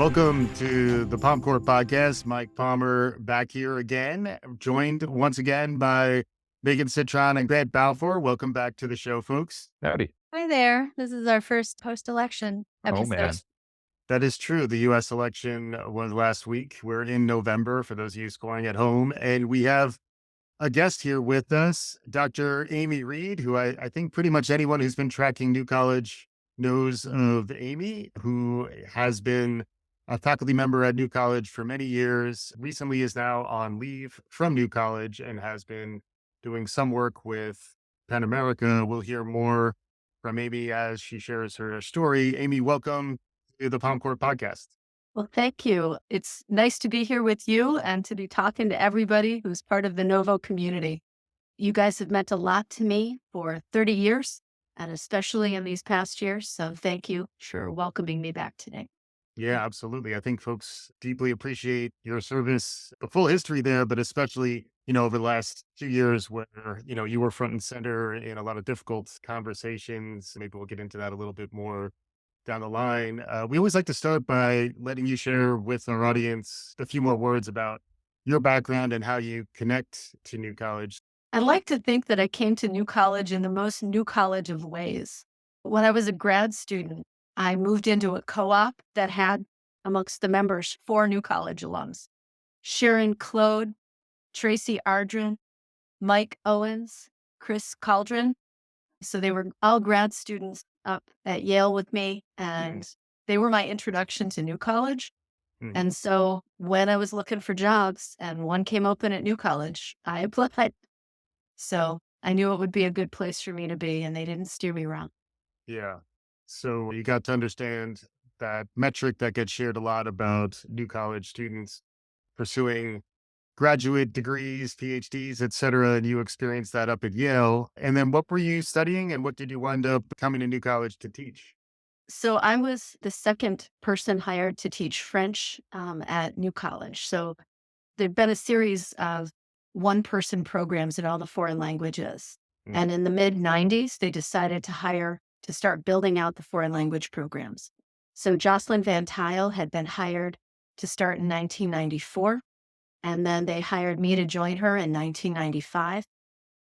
Welcome to the Palm Court Podcast. Mike Palmer back here again, joined once again by Megan Cytron and Grant Balfour. Welcome back to the show, folks. Howdy. Hi there. This is our first post-election Oh, episode. man. That is true. The U.S. election was last week. We're in November for those of you scoring at home. And we have a guest here with us, Dr. Amy Reid, who I think pretty much anyone who's been tracking New College knows of Amy, who has been a faculty member at New College for many years, recently is now on leave from New College and has been doing some work with Penn America. We'll hear more from Amy as she shares her story. Amy, welcome to the Palm Court Podcast. Well, thank you. It's nice to be here with you and to be talking to everybody who's part of the Novo community. You guys have meant a lot to me for 30 years, and especially in these past years. So thank you for welcoming me back today. Yeah, absolutely. I think folks deeply appreciate your service, the full history there, but especially, over the last 2 years where, you were front and center in a lot of difficult conversations. Maybe we'll get into that a little bit more down the line. We always like to start by letting you share with our audience a few more words about your background and how you connect to New College. I'd like to think that I came to New College in the most New College of ways. When I was a grad student, I moved into a co-op that had amongst the members 4 New College alums: Sharon Claude, Tracy Ardren, Mike Owens, Chris Caldron. So they were all grad students up at Yale with me, and they were my introduction to New College. Mhm. And so when I was looking for jobs and one came open at New College, I applied. So I knew it would be a good place for me to be, and they didn't steer me wrong. Yeah. So you got to understand that metric that gets shared a lot about New College students pursuing graduate degrees, PhDs, et cetera, and you experienced that up at Yale. And then what were you studying and what did you wind up coming to New College to teach? So I was the second person hired to teach French at New College. So there'd been a series of one-person programs in all the foreign languages. Mm. And in the mid-90s, they decided to start building out the foreign language programs. So Jocelyn Van Tile had been hired to start in 1994. And then they hired me to join her in 1995.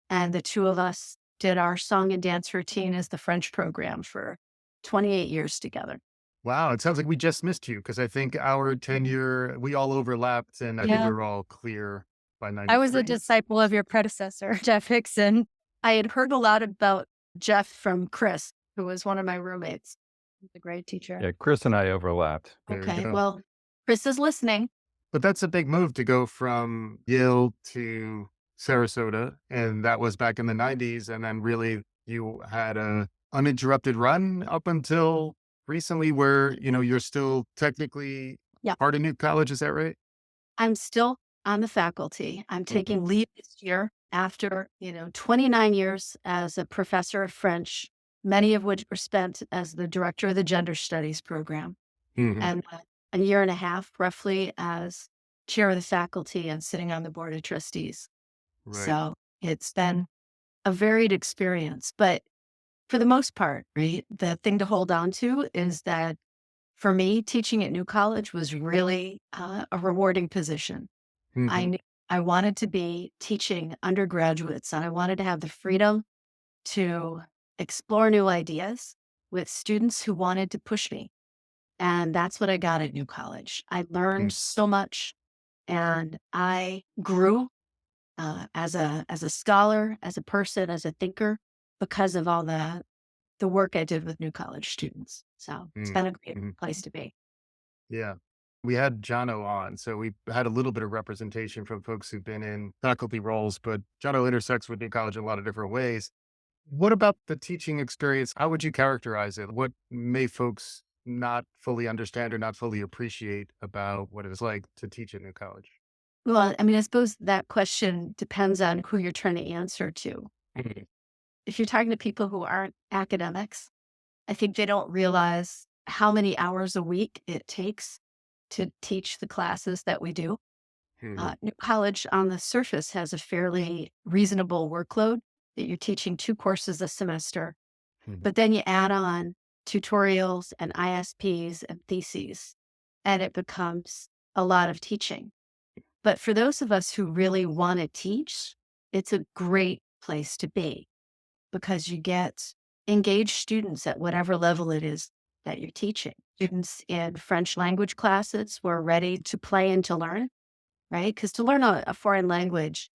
And the two of us did our song and dance routine as the French program for 28 years together. Wow, it sounds like we just missed you because I think our tenure, we all overlapped and I think we Yeah. were all clear by 93. I was a disciple of your predecessor, Jeff Hickson. I had heard a lot about Jeff from Chris, who was one of my roommates. He's a great teacher. Yeah, Chris and I overlapped. There you Okay, go. well, Chris is listening. But that's a big move to go from Yale to Sarasota. And that was back in the 90s. And then really you had a uninterrupted run up until recently where, you're still technically Yeah. part of New College. Is that right? I'm still on the faculty. I'm taking leave this year after, 29 years as a professor of French, many of which were spent as the director of the gender studies program, Mhm. and a year and a half roughly as chair of the faculty and sitting on the board of trustees. Right. So it's been a varied experience, but for the most part, right, the thing to hold on to is that for me, teaching at New College was really a rewarding position. Mhm. I knew I wanted to be teaching undergraduates, and I wanted to have the freedom to explore new ideas with students who wanted to push me. And that's what I got at New College. I learned so much, and I grew as a scholar, as a person, as a thinker, because of all the work I did with New College students. So it's been a great place to be. Yeah. We had Jono on, so we had a little bit of representation from folks who've been in faculty roles, but Jono intersects with New College in a lot of different ways. What about the teaching experience? How would you characterize it? What may folks not fully understand or not fully appreciate about what it's like to teach at New College? Well, I mean, I suppose that question depends on who you're trying to answer to. If you're talking to people who aren't academics, I think they don't realize how many hours a week it takes to teach the classes that we do. New College on the surface has a fairly reasonable workload that you're teaching 2 courses a semester, but then you add on tutorials and ISPs and theses. and it becomes a lot of teaching. But for those of us who really want to teach, it's a great place to be because you get engaged students at whatever level it is that you're teaching. Students in French language classes who are ready to play and to learn, right? Because to learn a foreign language,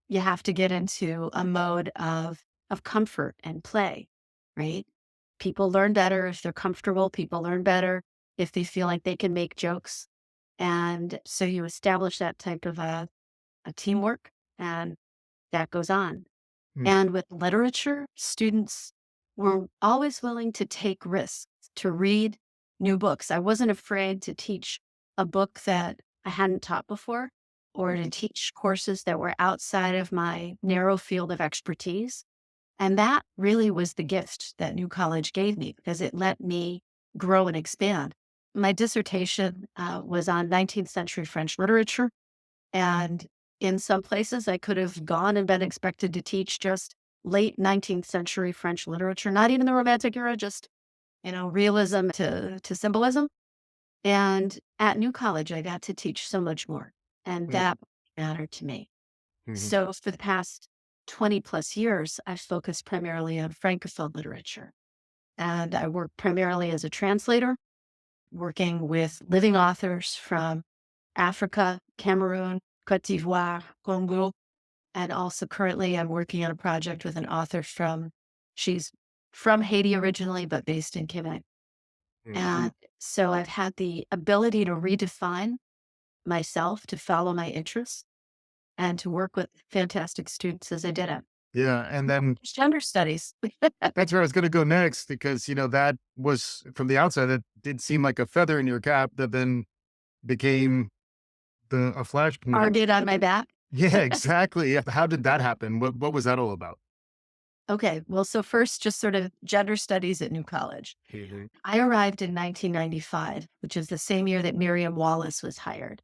you have to get into a mode of comfort and play, right? People learn better if they're comfortable. People learn better if they feel like they can make jokes. And so you establish that type of a teamwork, and that goes on. Mm, And with literature, students were always willing to take risks, to read new books. I wasn't afraid to teach a book that I hadn't taught before or to teach courses that were outside of my narrow field of expertise. And that really was the gift that New College gave me because it let me grow and expand. My dissertation was on 19th century French literature. And in some places, I could have gone and been expected to teach just late 19th century French literature, not even the Romantic era, just, realism to symbolism. And at New College, I got to teach so much more. And mm, that mattered to me. mhm, So for the past 20 plus years, I've focused primarily on Francophone literature. And I work primarily as a translator, working with living authors from Africa, Cameroon, Cote d'Ivoire, Congo. And also currently I'm working on a project with an author she's from Haiti originally, but based in Quebec. mm. And so I've had the ability to redefine myself, to follow my interests, and to work with fantastic students as I did it. Yeah, and then Gender studies. that's where I was gonna go next because, that was from the outside, that did seem like a feather in your cap that then became a flashpoint. Target on my back. Yeah, exactly. Yeah, how did that happen? What was that all about? Okay, well, so first, just sort of gender studies at New College. Mhm, I arrived in 1995, which is the same year that Miriam Wallace was hired.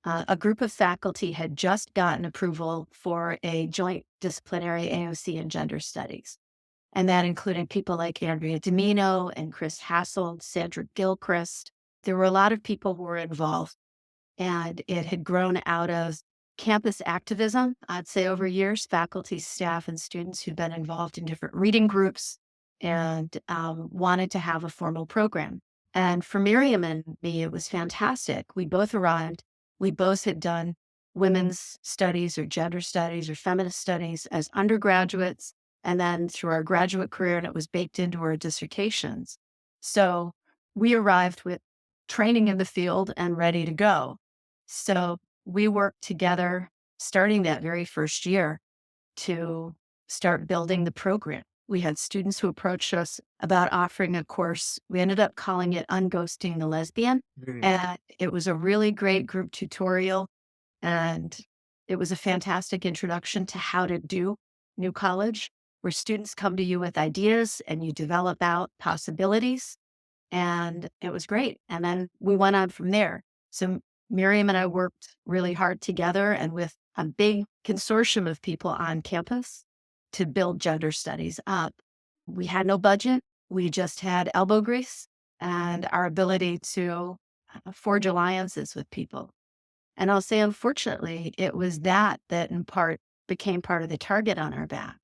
A group of faculty had just gotten approval for a joint disciplinary AOC in gender studies. And that included people like Andrea Domino and Chris Hassel, Sandra Gilchrist. There were a lot of people who were involved, and it had grown out of campus activism, I'd say over years, faculty, staff, and students who'd been involved in different reading groups and wanted to have a formal program. And for Miriam and me, it was fantastic. We both arrived. We both had done women's studies or gender studies or feminist studies as undergraduates, and then through our graduate career, and it was baked into our dissertations. So we arrived with training in the field and ready to go. So we worked together starting that very first year to start building the program. We had students who approached us about offering a course. We ended up calling it Unghosting the Lesbian. mhm, And it was a really great group tutorial. And it was a fantastic introduction to how to do New College, where students come to you with ideas and you develop out possibilities, and it was great. And then we went on from there. So Miriam and I worked really hard together and with a big consortium of people on campus to build gender studies up. We had no budget. We just had elbow grease and our ability to forge alliances with people. And I'll say, unfortunately, it was that in part became part of the target on our back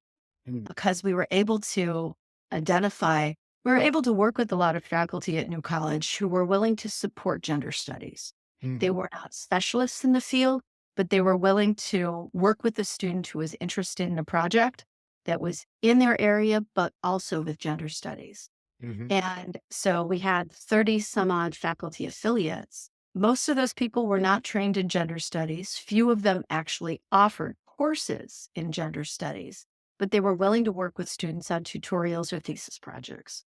mm, because we were able to identify, we were able to work with a lot of faculty at New College who were willing to support gender studies. They mhm, were not specialists in the field, but they were willing to work with the student who was interested in a project that was in their area, but also with gender studies. mhm, And so we had 30 some odd faculty affiliates. Most of those people were not trained in gender studies. Few of them actually offered courses in gender studies, but they were willing to work with students on tutorials or thesis projects.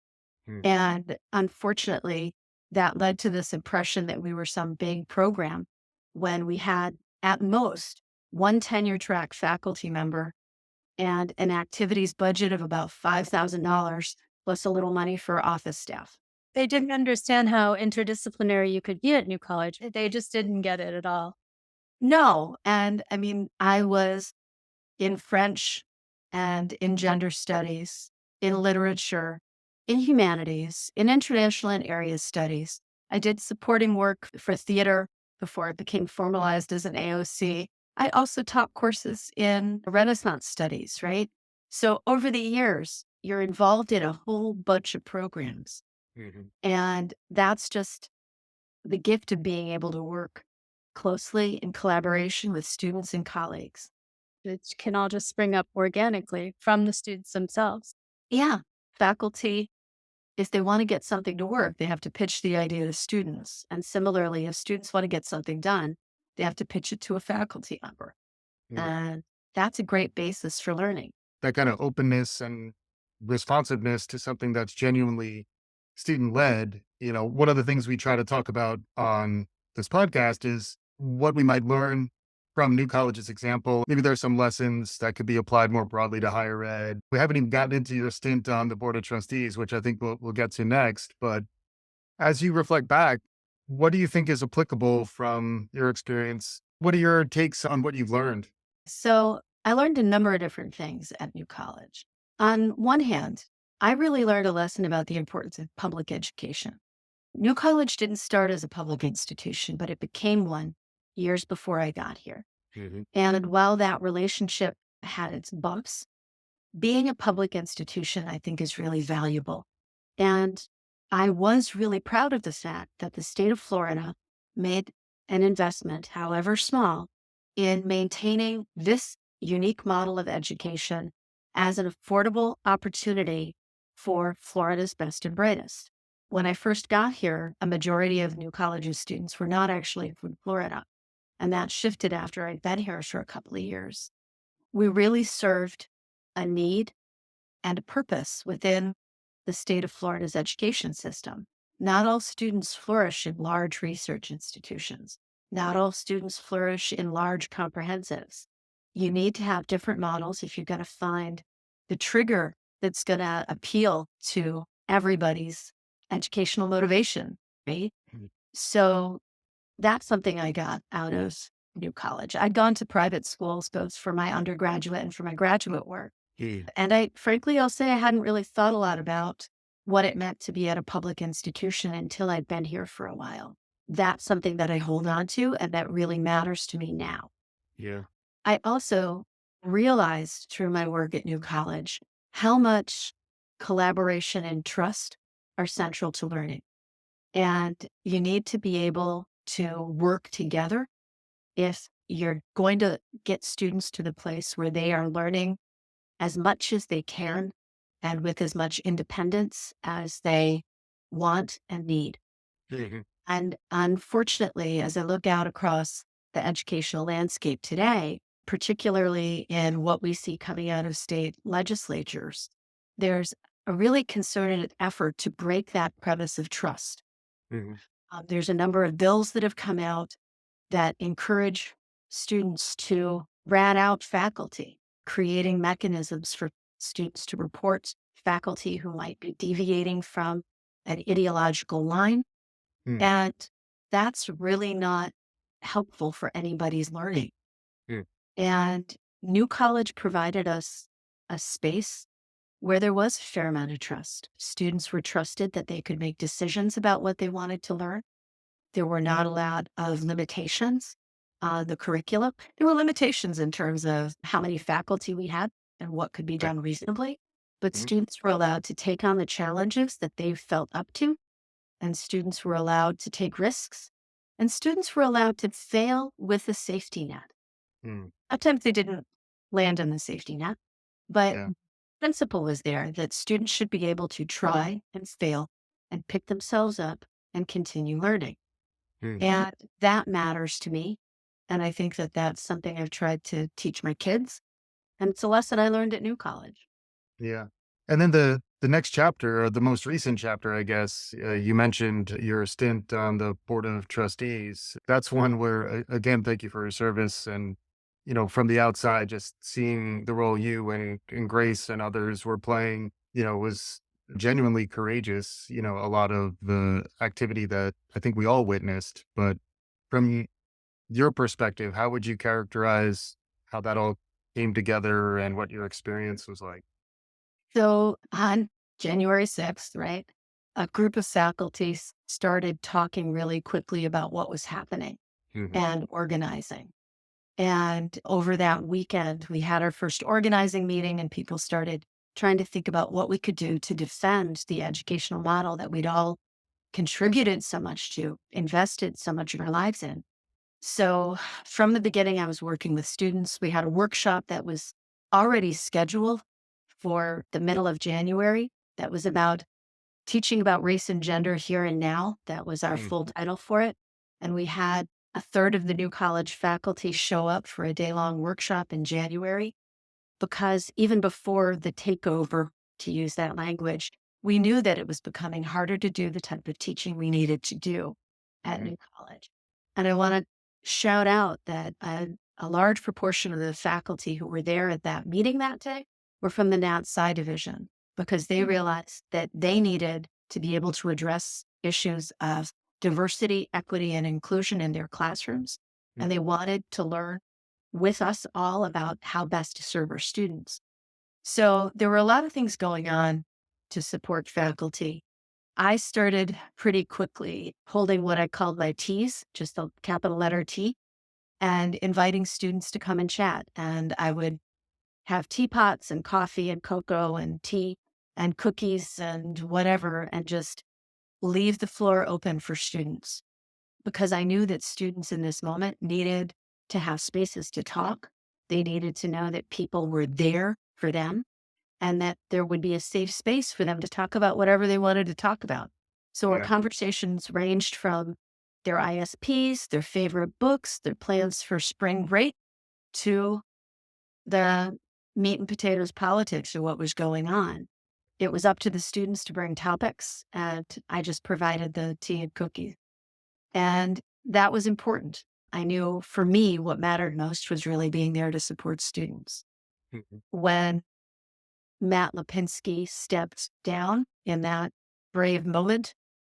mm. And unfortunately, that led to this impression that we were some big program when we had, at most, one tenure track faculty member and an activities budget of about $5,000 plus a little money for office staff. They didn't understand how interdisciplinary you could be at New College. They just didn't get it at all. No. And I mean, I was in French and in gender studies, in literature, in humanities, in international and area studies. I did supporting work for theater before it became formalized as an AOC. I also taught courses in Renaissance studies, right? So over the years, you're involved in a whole bunch of programs. Mhm. And that's just the gift of being able to work closely in collaboration with students and colleagues. It can all just spring up organically from the students themselves. Yeah, faculty, if they want to get something to work, they have to pitch the idea to students. And similarly, if students want to get something done, they have to pitch it to a faculty member. Mm. And that's a great basis for learning. That kind of openness and responsiveness to something that's genuinely student led. One of the things we try to talk about on this podcast is what we might learn from New College's example. Maybe there's some lessons that could be applied more broadly to higher ed. We haven't even gotten into your stint on the Board of Trustees, which I think we'll get to next. But as you reflect back, what do you think is applicable from your experience? What are your takes on what you've learned? So I learned a number of different things at New College. On one hand, I really learned a lesson about the importance of public education. New College didn't start as a public institution, but it became one years before I got here. Mhm. And while that relationship had its bumps, being a public institution, I think, is really valuable. And I was really proud of the fact that the state of Florida made an investment, however small, in maintaining this unique model of education as an affordable opportunity for Florida's best and brightest. When I first got here, a majority of New College's students were not actually from Florida. And that shifted after I'd been here for a couple of years. We really served a need and a purpose within the state of Florida's education system. Not all students flourish in large research institutions. Not all students flourish in large comprehensives. You need to have different models if you're going to find the trigger that's going to appeal to everybody's educational motivation, right? Mhm. So that's something I got out of New College. I'd gone to private schools both for my undergraduate and for my graduate work. Yeah. And I'll say I hadn't really thought a lot about what it meant to be at a public institution until I'd been here for a while. That's something that I hold on to and that really matters to me now. Yeah. I also realized through my work at New College how much collaboration and trust are central to learning. And you need to be able to work together if you're going to get students to the place where they are learning as much as they can and with as much independence as they want and need. Mhm. And unfortunately, as I look out across the educational landscape today, particularly in what we see coming out of state legislatures, there's a really concerted effort to break that premise of trust. Mhm. There's a number of bills that have come out that encourage students to rat out faculty, creating mechanisms for students to report faculty who might be deviating from an ideological line. Mm. And that's really not helpful for anybody's learning. Mm. And New College provided us a space where there was a fair amount of trust. Students were trusted that they could make decisions about what they wanted to learn. There were not a lot of limitations on the curriculum. There were limitations in terms of how many faculty we had and what could be Right. done reasonably. But Mhm. students were allowed to take on the challenges that they felt up to, and students were allowed to take risks, and students were allowed to fail with a safety net. Mm. Sometimes they didn't land in the safety net, but Yeah. principle was there that students should be able to try and fail and pick themselves up and continue learning. Mm. And that matters to me. And I think that that's something I've tried to teach my kids. And it's a lesson I learned at New College. Yeah. And then the next chapter, or the most recent chapter, I guess, you mentioned your stint on the Board of Trustees. That's one where, again, thank you for your service. And, from the outside, just seeing the role you and Grace and others were playing, was genuinely courageous. A lot of the activity that I think we all witnessed. But from your perspective, how would you characterize how that all came together and what your experience was like? So on January 6th, right? a group of faculty started talking really quickly about what was happening Mhm. and organizing. And over that weekend, we had our first organizing meeting, and people started trying to think about what we could do to defend the educational model that we'd all contributed so much to, invested so much of our lives in. So from the beginning, I was working with students. We had a workshop that was already scheduled for the middle of January that was about teaching about race and gender here and now. That was our Mm. full title for it. And we had a third of the new college faculty show up for a day-long workshop in January, because even before the takeover, to use that language, we knew that it was becoming harder to do the type of teaching we needed to do at Mhm. New College. And I want to shout out that a large proportion of the faculty who were there at that meeting that day were from the Nat Sci division, because they realized that they needed to be able to address issues of diversity, equity, and inclusion in their classrooms. Mm. And they wanted to learn with us all about how best to serve our students. So there were a lot of things going on to support faculty. I started pretty quickly holding what I called my T's, just a capital letter T, and inviting students to come and chat. And I would have teapots and coffee and cocoa and tea and cookies and whatever, and just leave the floor open for students, because I knew that students in this moment needed to have spaces to talk. They needed to know that people were there for them, and that there would be a safe space for them to talk about whatever they wanted to talk about. So our Yeah. conversations ranged from their ISPs, their favorite books, their plans for spring break, to the meat and potatoes politics of what was going on. It was up to the students to bring topics, and I just provided the tea and cookies. And that was important. I knew for me, what mattered most was really being there to support students. Mhm. When Matt Lipinski stepped down in that brave moment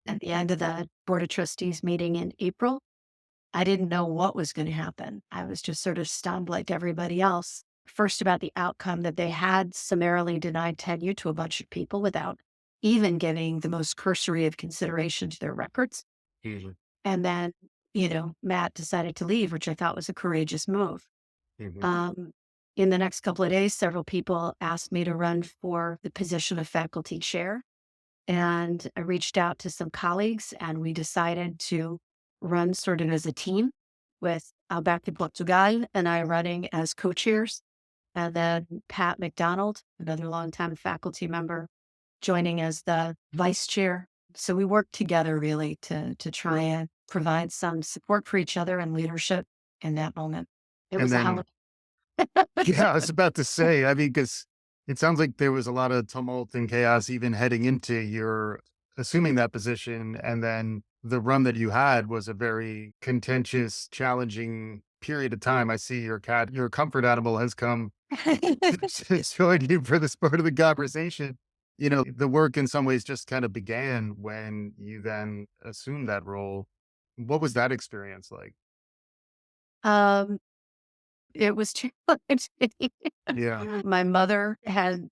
at the end of the Board of Trustees meeting in April, I didn't know what was going to happen. I was just sort of stunned like everybody else. First, about the outcome that they had summarily denied tenure to a bunch of people without even giving the most cursory of consideration to their records. Mhm. And then, Matt decided to leave, which I thought was a courageous move. Mhm. Um, in the next couple of days, several people asked me to run for the position of faculty chair. And I reached out to some colleagues, and we decided to run sort of as a team, with Alberto Portugal and I running as co-chairs. And then Pat McDonald, another longtime faculty member, joining as the vice chair. So we worked together really to try and provide some support for each other and leadership in that moment. It And was a then, hell yeah, I was about to say, I mean, because it sounds like there was a lot of tumult and chaos even heading into your assuming that position. And then the run that you had was a very contentious, challenging period of time. I see your comfort animal has come to join you for this part of the conversation. The work in some ways just kind of began when you then assumed that role. What was that experience like? um, it was challenging. Yeah. My mother had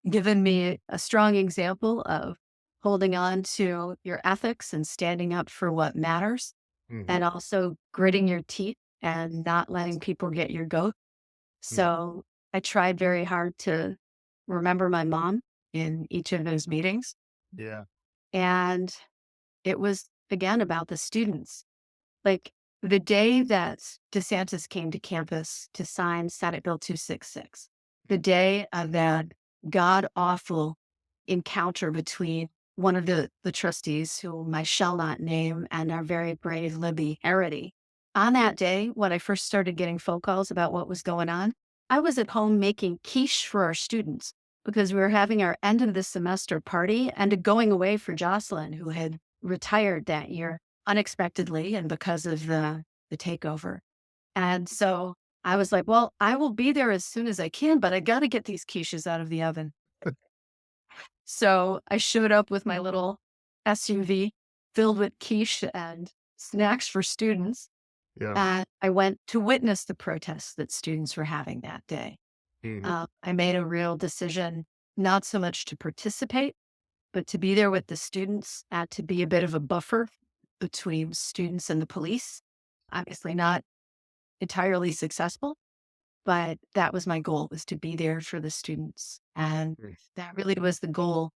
given me a strong example of holding on to your ethics and standing up for what matters, Hmm. and also gritting your teeth and not letting people get your goat. So I tried very hard to remember my mom in each of those meetings. Yeah. And it was, again, about the students. Like, the day that DeSantis came to campus to sign Senate Bill 266, the day of that god awful encounter between one of the trustees, whom I shall not name, and our very brave Libby Harity. On that day, when I first started getting phone calls about what was going on, I was at home making quiche for our students, because we were having our end of the semester party and a going away for Jocelyn, who had retired that year unexpectedly and because of the takeover. And so I was like, well, I will be there as soon as I can, but I got to get these quiches out of the oven. So I showed up with my little SUV filled with quiche and snacks for students. Yeah. And I went to witness the protests that students were having that day. Mhm. I made a real decision not so much to participate, but to be there with the students, to be a bit of a buffer between students and the police. Obviously not entirely successful, but that was my goal, was to be there for the students. And Mm. that really was the goal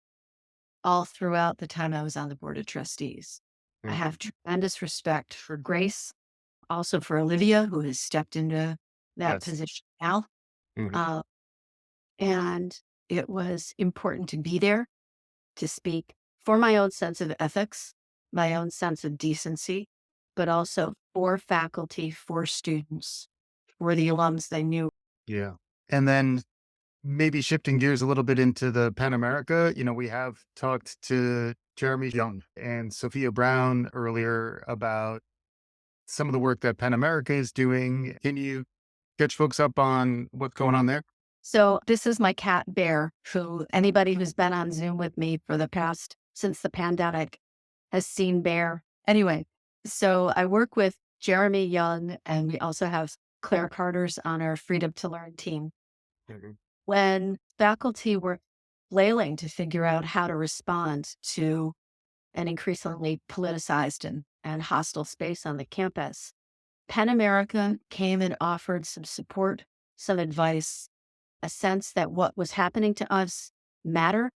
all throughout the time I was on the Board of Trustees. I Mm. have tremendous respect for Grace, also for Olivia, who has stepped into that Yes. position now. Mhm. Uh, and it was important to be there to speak for my own sense of ethics, my own sense of decency, but also for faculty, for students, for the alums they knew. Yeah. And then maybe shifting gears a little bit into the Pan America, we have talked to Jeremy Young and Sophia Brown earlier about some of the work that Pan America is doing. Can you catch folks up on what's going on there? So this is my cat Bear, who anybody who's been on Zoom with me for the past, since the pandemic, has seen Bear. Anyway, so I work with Jeremy Young, and we also have Claire Carter's on our Freedom to Learn team. Mhm. When faculty were flailing to figure out how to respond to an increasingly politicized and hostile space on the campus, Penn America came and offered some support, some advice, a sense that what was happening to us mattered,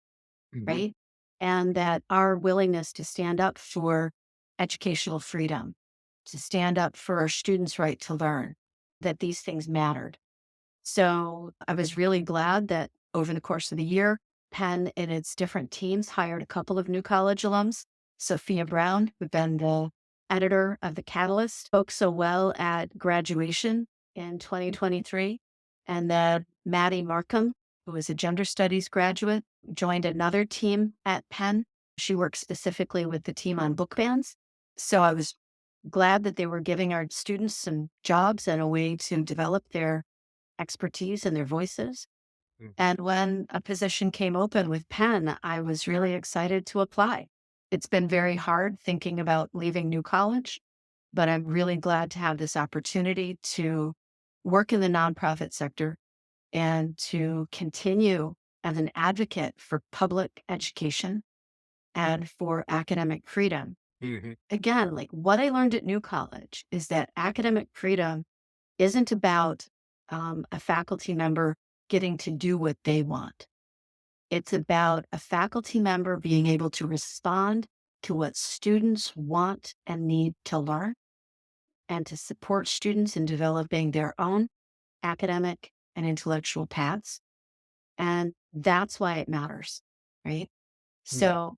Mhm. right? And that our willingness to stand up for educational freedom, to stand up for our students' right to learn, that these things mattered. So I was really glad that over the course of the year, Penn and its different teams hired a couple of new college alums. Sophia Brown, who'd been the editor of The Catalyst, spoke so well at graduation in 2023. And then Maddie Markham, who was a gender studies graduate, joined another team at Penn. She works specifically with the team on book bans. So I was glad that they were giving our students some jobs and a way to develop their expertise and their voices. Mm. And when a position came open with Penn, I was really excited to apply. It's been very hard thinking about leaving New College, but I'm really glad to have this opportunity to work in the nonprofit sector and to continue as an advocate for public education and for academic freedom. Mhm. Again, like what I learned at New College is that academic freedom isn't about a faculty member getting to do what they want. It's about a faculty member being able to respond to what students want and need to learn and to support students in developing their own academic and intellectual paths. And that's why it matters, right? Mm. So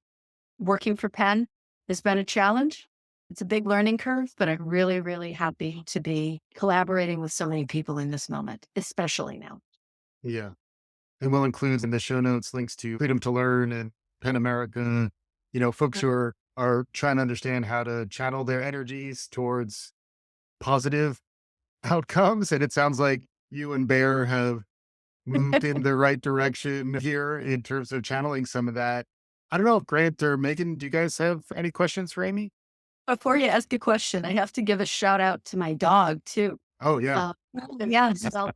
working for Penn has been a challenge. It's a big learning curve, but I'm really, really happy to be collaborating with so many people in this moment, especially now. Yeah. And we'll include in the show notes links to Freedom to Learn and Pen America, folks who are trying to understand how to channel their energies towards positive outcomes. And it sounds like you and Bear have moved in the right direction here in terms of channeling some of that. I don't know if Grant or Megan, do you guys have any questions for Amy? Before you ask a question, I have to give a shout out to my dog too. Oh, yeah. Uh, yeah, so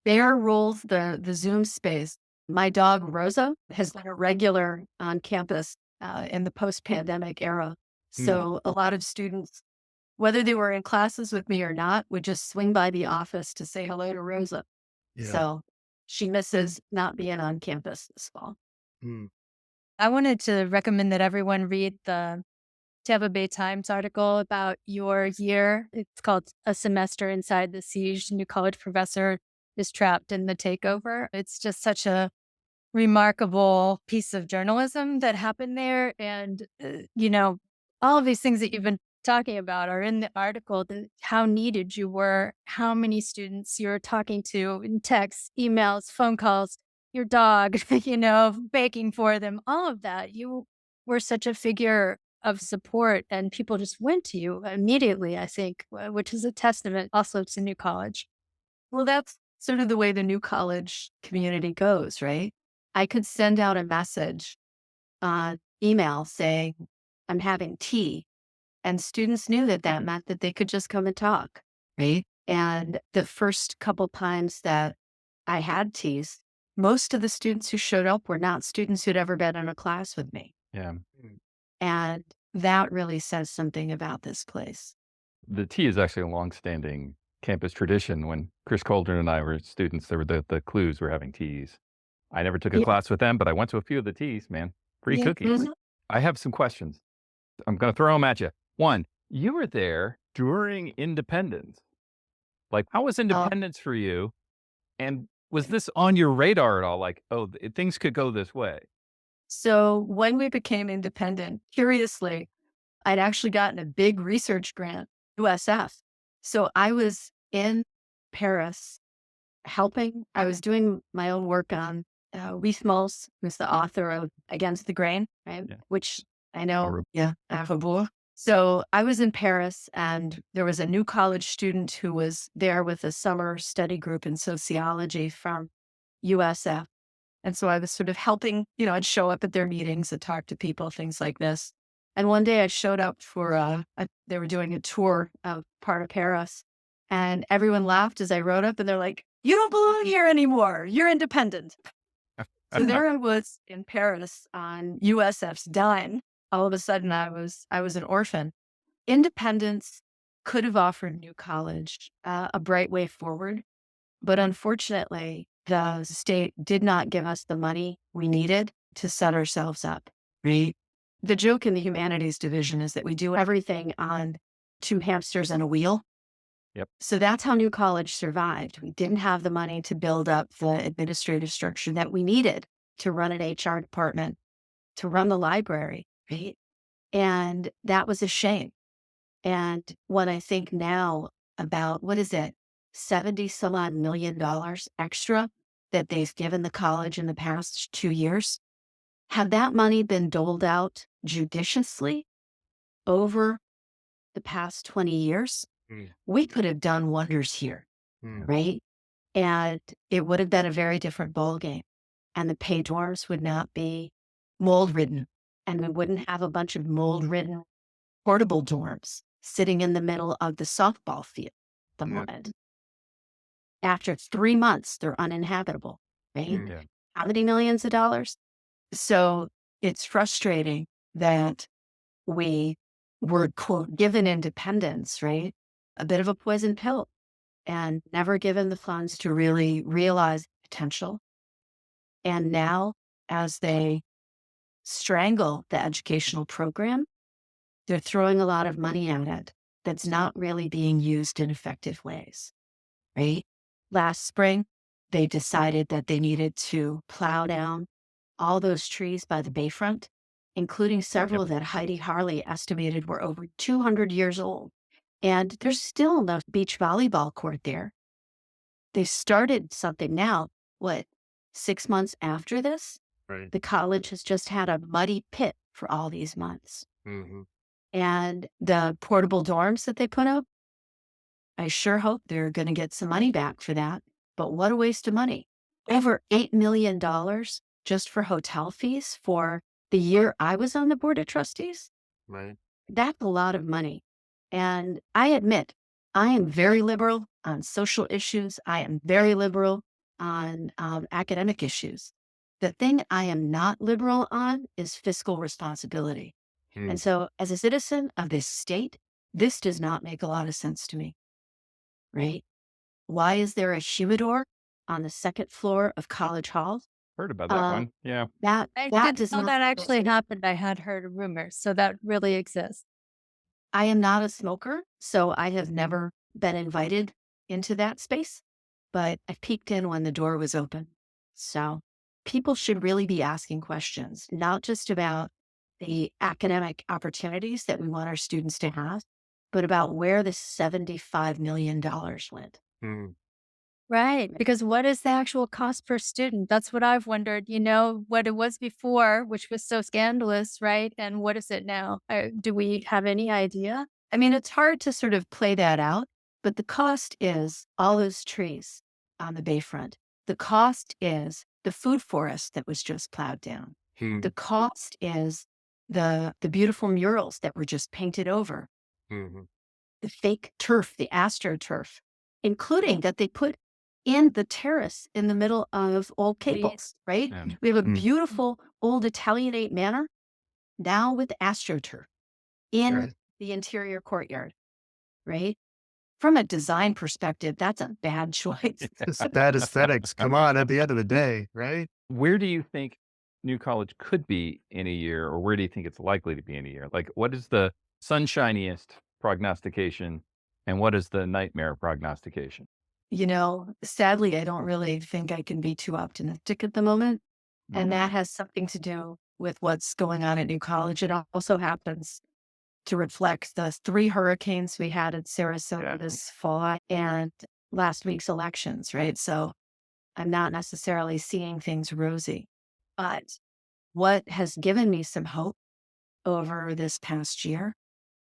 Bear rules the Zoom space. My dog Rosa has been a regular on campus in the post-pandemic era. Mm. So a lot of students, whether they were in classes with me or not, would just swing by the office to say hello to Rosa. Yeah. So she misses not being on campus this fall. Mm. I wanted to recommend that everyone read the Tampa Bay Times article about your year. It's called A Semester Inside the Siege. New college professor is trapped in the takeover. It's just such a remarkable piece of journalism that happened there. And, all of these things that you've been talking about are in the article, how needed you were, how many students you're talking to in texts, emails, phone calls, your dog, baking for them, all of that. You were such a figure of support and people just went to you immediately, I think, which is a testament also to New College. Well, that's sort of the way the new college community goes, right? I could send out a message on email saying, I'm having tea. And students knew that that meant that they could just come and talk, right? And the first couple times that I had teas, most of the students who showed up were not students who'd ever been in a class with me. Yeah. And that really says something about this place. The tea is actually a longstanding campus tradition. When Chris Coldren and I were students, there were the Clues were having teas. I never took a Yeah. class with them, but I went to a few of the teas, man. Free Yeah. cookies. Mhm. I have some questions. I'm going to throw them at you. One, you were there during independence. Like, how was independence for you? And was this on your radar at all? Like, oh, things could go this way. So when we became independent, curiously, I'd actually gotten a big research grant, USF. So I was in Paris helping. I was doing my own work on Wismos, who's the author of Against the Grain, right? Yeah. Which I know, Or- yeah, Bourdieu. So I was in Paris, and there was a new college student who was there with a summer study group in sociology from USF. And so I was sort of helping, I'd show up at their meetings and talk to people, things like this. And one day I showed up for, they were doing a tour of part of Paris, and everyone laughed as I rode up, and they're like, "You don't belong here anymore. You're independent." So there I was in Paris on USF's dime. All of a sudden I was an orphan. Independence could have offered New College a bright way forward, but unfortunately, the state did not give us the money we needed to set ourselves up. Right. The joke in the humanities division is that we do everything on two hamsters and a wheel. Yep. So that's how New College survived. We didn't have the money to build up the administrative structure that we needed to run an HR department, to run the library, right? And that was a shame. And when I think now about, what is it, 70 some odd $million extra that they've given the college in the past 2 years, had that money been doled out judiciously over the past 20 years, we could have done wonders here, right? And it would have been a very different ballgame. And the pay dorms would not be mold ridden. And we wouldn't have a bunch of mold ridden portable dorms sitting in the middle of the softball field at the moment. After 3 months, they're uninhabitable, right? Yeah. How many millions of dollars? So it's frustrating that we were, quote, given independence, right? A bit of a poison pill, and never given the funds to really realize potential. And now, as they strangle the educational program, they're throwing a lot of money at it that's not really being used in effective ways, right? Last spring, they decided that they needed to plow down all those trees by the bayfront, including several that Heidi Harley estimated were over 200 years old. And there's still no beach volleyball court there. They started something now, 6 months after this? Right. The college has just had a muddy pit for all these months. Mm-hmm. And the portable dorms that they put up, I sure hope they're going to get some money back for that. But what a waste of money. Over $8 million just for hotel fees for the year I was on the Board of Trustees. Right. That's a lot of money. And I admit, I am very liberal on social issues. I am very liberal on academic issues. The thing I am not liberal on is fiscal responsibility. And so as a citizen of this state, this does not make a lot of sense to me, right? Why is there a humidor on the second floor of College Hall? Heard about that one. Yeah. That I that didn't does know not that actually happened. I had heard rumors, so that really exists. I am not a smoker, so I have never been invited into that space, but I peeked in when the door was open. So people should really be asking questions, not just about the academic opportunities that we want our students to have, but about where the $75 million went. Right. Because what is the actual cost per student? That's what I've wondered, what it was before, which was so scandalous, right? And what is it now? Do we have any idea? I mean, it's hard to sort of play that out, but the cost is all those trees on the bayfront. The cost is the food forest that was just plowed down. The cost is the beautiful murals that were just painted over. The fake turf, the astroturf, including that they put in the terrace in the middle of Old Caples, right? Yeah. We have a Mm. beautiful old Italianate manor now with AstroTurf in Right. the interior courtyard, right? From a design perspective, that's a bad choice. Just bad aesthetics. Come on, at the end of the day, right? Where do you think New College could be in a year, or where do you think it's likely to be in a year? Like, what is the sunshiniest prognostication, and what is the nightmare prognostication? Sadly, I don't really think I can be too optimistic at the moment. And that has something to do with what's going on at New College. It also happens to reflect the 3 hurricanes we had in Sarasota Yeah. this fall and last week's elections, right? So I'm not necessarily seeing things rosy. But what has given me some hope over this past year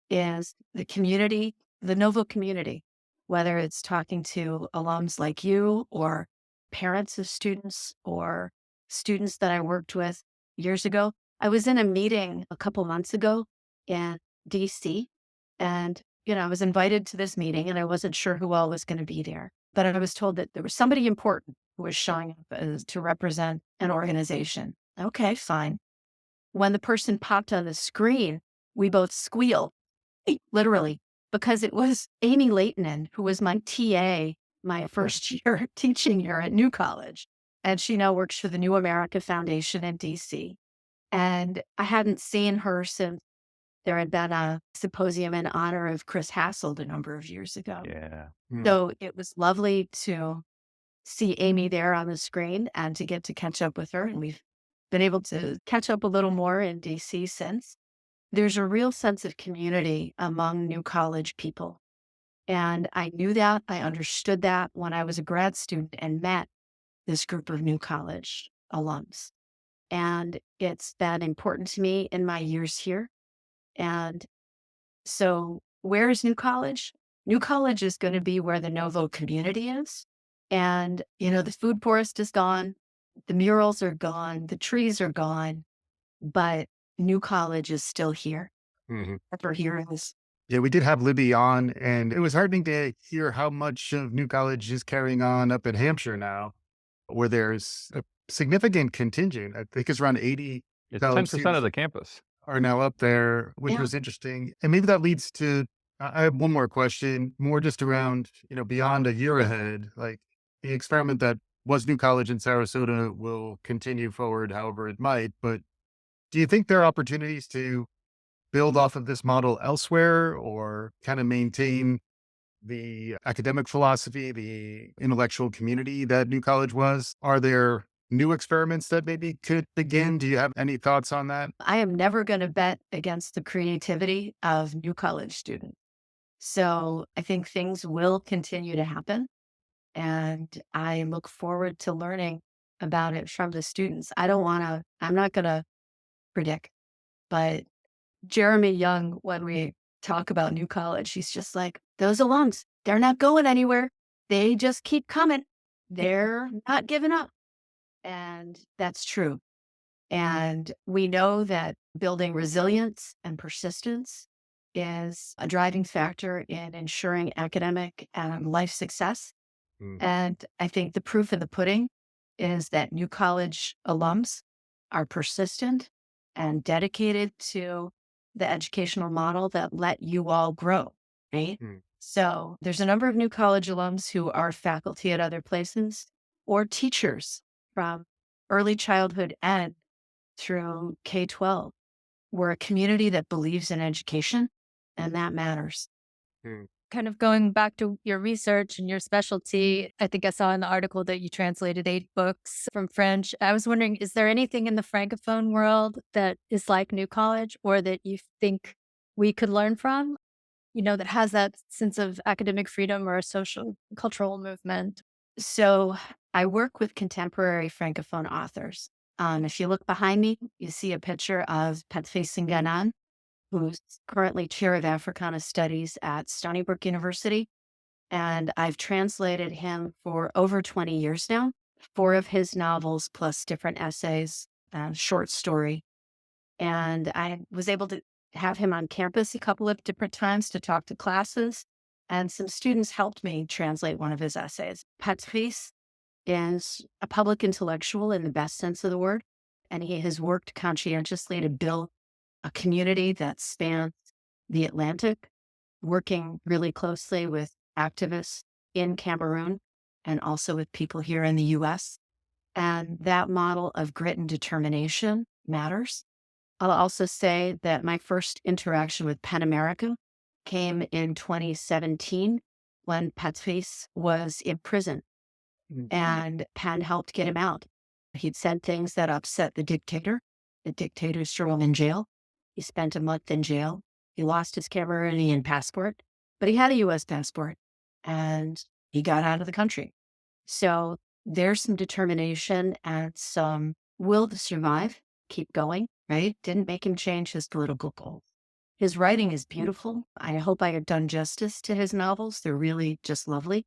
is the community, the Novo community, whether it's talking to alums like you or parents of students or students that I worked with years ago. I was in a meeting a couple months ago in DC, and I was invited to this meeting and I wasn't sure who all was going to be there, but I was told that there was somebody important who was showing up to represent an organization. Okay, fine. When the person popped on the screen, we both squealed, literally, because it was Amy Leighton, who was my TA my first year teaching here at New College. And she now works for the New America Foundation in DC. And I hadn't seen her since there had been a symposium in honor of Chris Hasselt a number of years ago. Yeah. Mm. So it was lovely to see Amy there on the screen and to get to catch up with her. And we've been able to catch up a little more in DC since. There's a real sense of community among New College people. And I knew that, I understood that when I was a grad student and met this group of New College alums. And it's been important to me in my years here. And so where is New College? New College is going to be where the Novo community is. And, the food forest is gone. The murals are gone. The trees are gone. But New College is still here. Mhm. For heroes. Yeah, we did have Libby on, and it was heartening to hear how much of New College is carrying on up in Hampshire now, where there's a significant contingent. I think it's around 80 It's college 10% of students the campus. are now up there, which Yeah. was interesting. And maybe that leads to, I have one more question, more just around, beyond a year ahead, like the experiment that was New College in Sarasota will continue forward however it might. But do you think there are opportunities to build off of this model elsewhere or kind of maintain the academic philosophy, the intellectual community that New College was? Are there new experiments that maybe could begin? Do you have any thoughts on that? I am never going to bet against the creativity of New College students. So I think things will continue to happen. And I look forward to learning about it from the students. I'm not going to predict, but Jeremy Young, when we talk about New College, he's just like, those alums, they're not going anywhere. They just keep coming. They're not giving up. And that's true. And we know that building resilience and persistence is a driving factor in ensuring academic and life success. Mm. And I think the proof of the pudding is that New College alums are persistent and dedicated to the educational model that let you all grow, right? Mm. So there's a number of New College alums who are faculty at other places or teachers from early childhood ed through K-12. We're a community that believes in education, and that matters. Mm. Kind of going back to your research and your specialty, I think I saw in the article that you translated 8 books from French. I was wondering, is there anything in the Francophone world that is like New College or that you think we could learn from, that has that sense of academic freedom or a social cultural movement? So I work with contemporary Francophone authors. If you look behind me, you see a picture of Patrice Nganan, who's currently chair of Africana Studies at Stony Brook University. And I've translated him for over 20 years now, 4 of his novels plus different essays, short story. And I was able to have him on campus a couple of different times to talk to classes. And some students helped me translate one of his essays. Patrice is a public intellectual in the best sense of the word, and he has worked conscientiously to build a community that spans the Atlantic, working really closely with activists in Cameroon and also with people here in the US. And that model of grit and determination matters. I'll also say that my first interaction with PEN America came in 2017 when Patrice was in prison and PEN helped get him out. He'd said things that upset the dictator. The dictator's threw him in jail. He spent a month in jail. He lost his Cameroonian passport, but he had a US passport and he got out of the country. So there's some determination and some will to survive, keep going, right? Didn't make him change his political goals. His writing is beautiful. I hope I have done justice to his novels. They're really just lovely.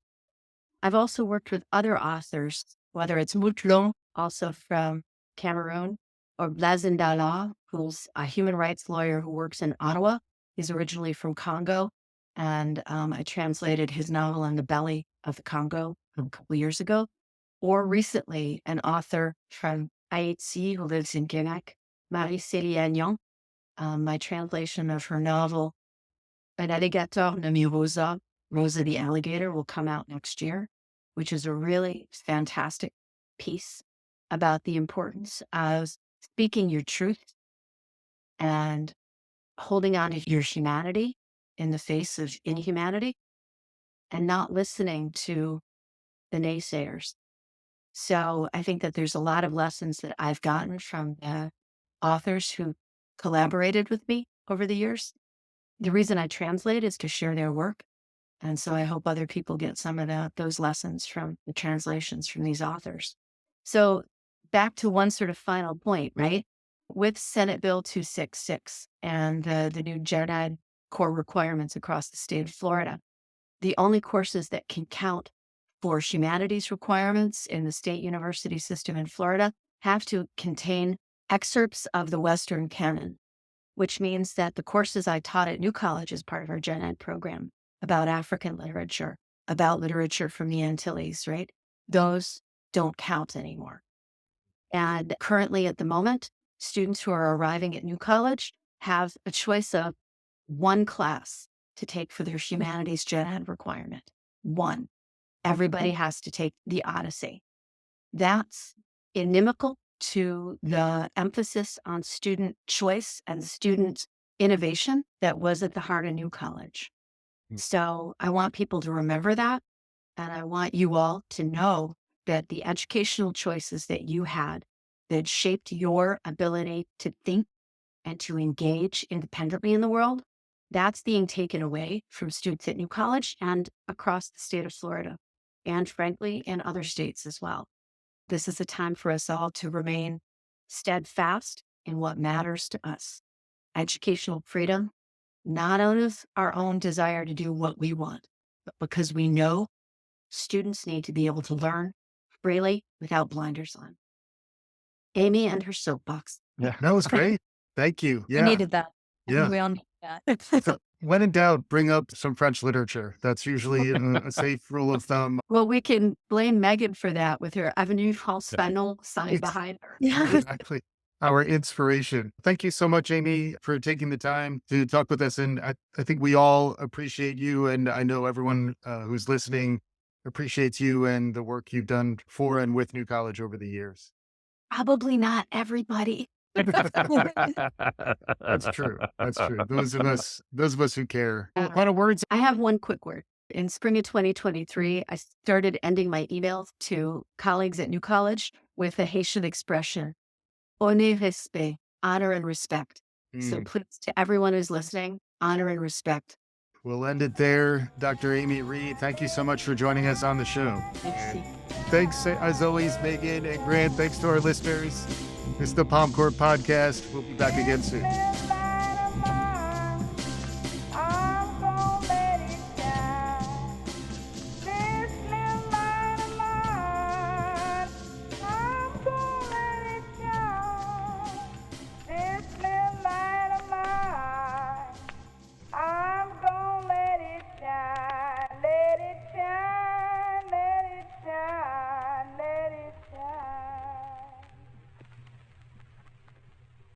I've also worked with other authors, whether it's Moutlon, also from Cameroon, or Blazindala, who's a human rights lawyer who works in Ottawa. He's originally from Congo. And I translated his novel In the Belly of the Congo a couple years ago. Or recently, an author from Haiti who lives in Quebec, Marie-Célie Agnon. My translation of her novel, Un alligator nommé Rosa, Rosa the Alligator, will come out next year, which is a really fantastic piece about the importance of speaking your truth and holding on to your humanity in the face of inhumanity and not listening to the naysayers. So I think that there's a lot of lessons that I've gotten from the authors who collaborated with me over the years. The reason I translate is to share their work. And so I hope other people get some of those lessons from the translations from these authors. So back to one sort of final point, right? With Senate Bill 266 and the new gen ed core requirements across the state of Florida, the only courses that can count for humanities requirements in the state university system in Florida have to contain excerpts of the Western canon, which means that the courses I taught at New College as part of our gen ed program about African literature, about literature from the Antilles, right? Those don't count anymore. And currently at the moment, students who are arriving at New College have a choice of one class to take for their humanities gen ed requirement. One. Everybody has to take the Odyssey. That's inimical to the emphasis on student choice and student innovation that was at the heart of New College. So I want people to remember that. And I want you all to know that the educational choices that you had that shaped your ability to think and to engage independently in the world, that's being taken away from students at New College and across the state of Florida, and frankly, in other states as well. This is a time for us all to remain steadfast in what matters to us. Educational freedom, not out of our own desire to do what we want, but because we know students need to be able to learn freely without blinders on. Amy and her soapbox. Yeah, that was great. Thank you. We Yeah. needed that. I think Yeah. we all need that. So when in doubt, bring up some French literature. That's usually a safe rule of thumb. Well, we can blame Megan for that with her Avenue Français sign behind her. Yeah. Exactly. Our inspiration. Thank you so much, Amy, for taking the time to talk with us. And I think we all appreciate you. And I know everyone who's listening appreciates you and the work you've done for and with New College over the years. Probably not everybody. That's true. That's true. Those of us who care. Final words. I have one quick word. In spring of 2023, I started ending my emails to colleagues at New College with a Haitian expression, honneur, respect, honor and respect. So please, to everyone who's listening, honor and respect. We'll end it there. Dr. Amy Reid, thank you so much for joining us on the show. Merci. Thanks, as always, Megan and Grant. Thanks to our listeners. It's the Palm Court Podcast. We'll be back again soon.